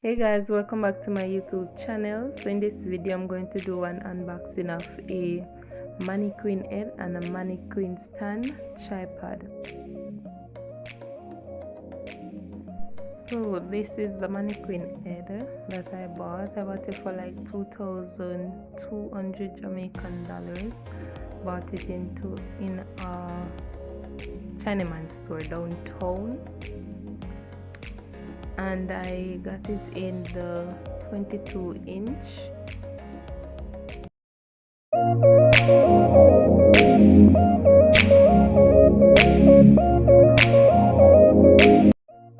Hey guys, welcome back to my YouTube channel. So in this video I'm going to do an unboxing of a mannequin head and a mannequin stand tripod. So this is the mannequin head that I bought. I bought it for like 2,200 Jamaican dollars. Bought it in a Chinaman store downtown, and I got it in the 22-inch.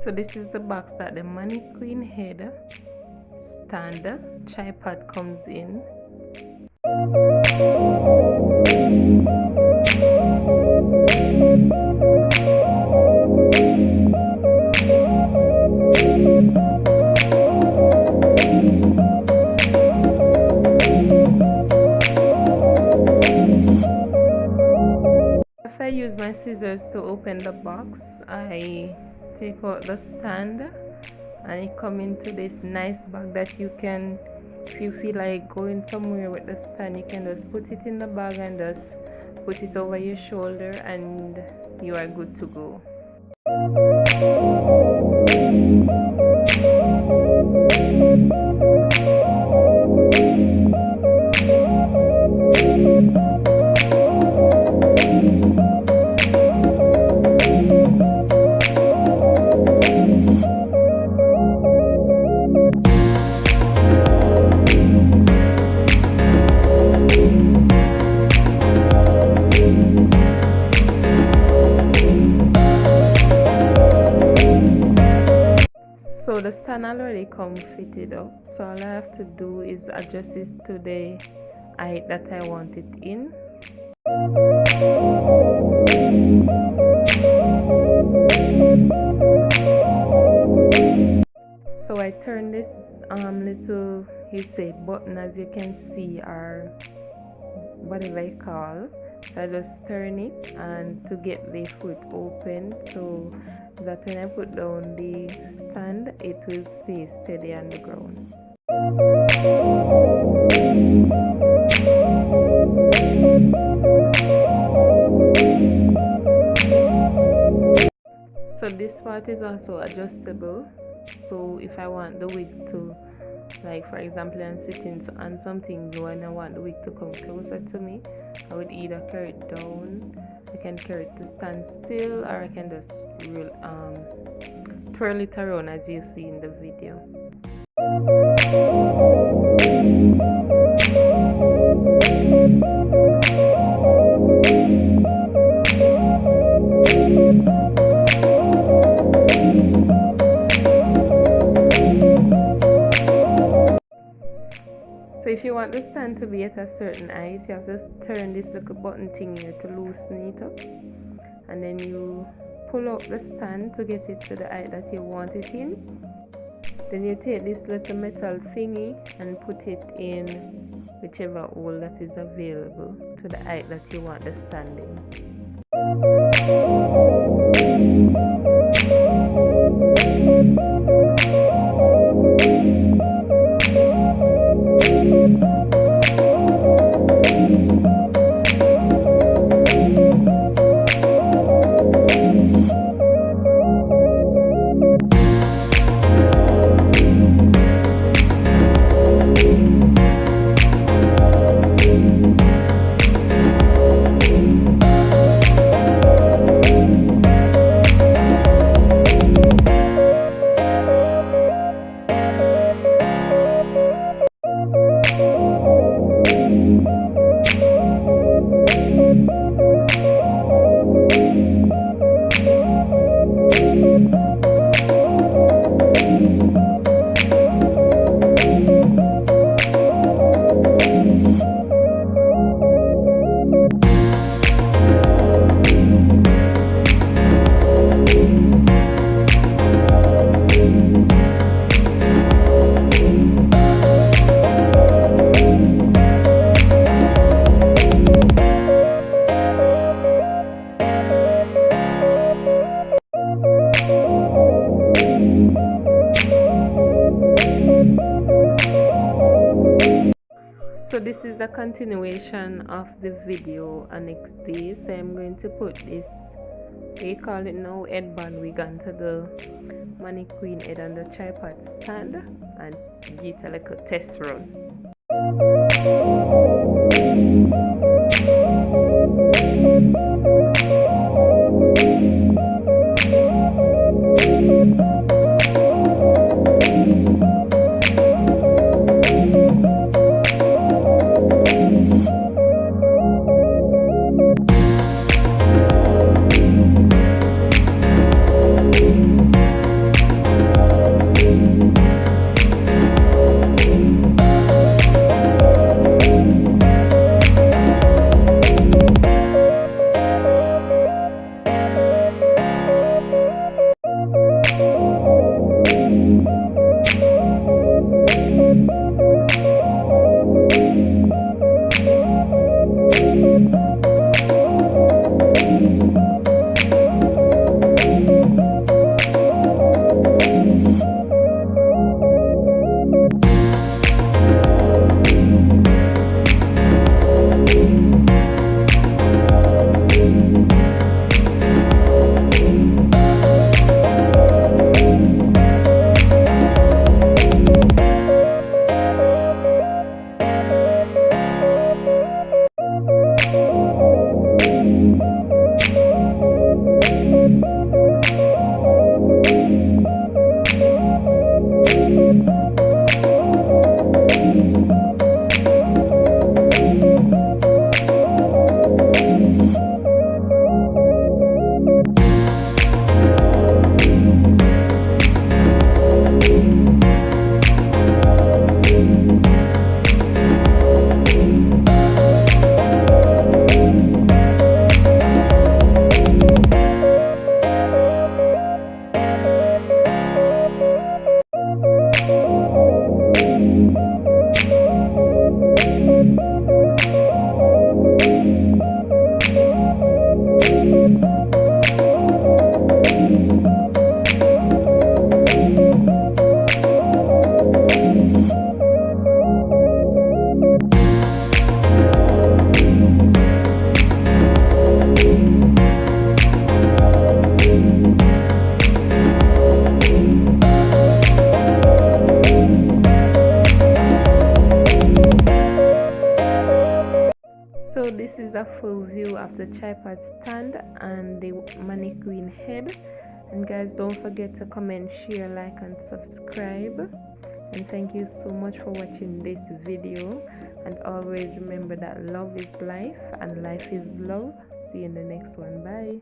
So this is the box that the mannequin head stand tripod comes in. After I use my scissors to open the box, I take out the stand and it comes into this nice bag that you can, if you feel like going somewhere with the stand, you can just put it in the bag and just put it over your shoulder and you are good to go. So the stand already come fitted up, so all I have to do is adjust it to the height that I want it in. So I turn this little, you'd say, button, as you can see, or whatever I call. So I just turn it and to get the foot open, so that when I put down the stand, it will stay steady on the ground. So this part is also adjustable, so if I want the wig to, like for example, I'm sitting on something low and I want the wig to come closer to me, I would either carry it down, I can carry it to stand still, or I can just twirl it around as you see in the video. So if you want the stand to be at a certain height, you have to turn this little button thing here to loosen it up, and then you pull up the stand to get it to the height that you want it in. Then you take this little metal thingy and put it in whichever hole that is available to the height that you want the stand in. So this is a continuation of the video on next day. So I'm going to put this, they call it now, headband wig onto the mannequin head on the tripod stand and get a little test run. So this is a full view of the tripod stand and the mannequin head. And guys, don't forget to comment, share, like and subscribe. And thank you so much for watching this video. And always remember that love is life and life is love. See you in the next one. Bye.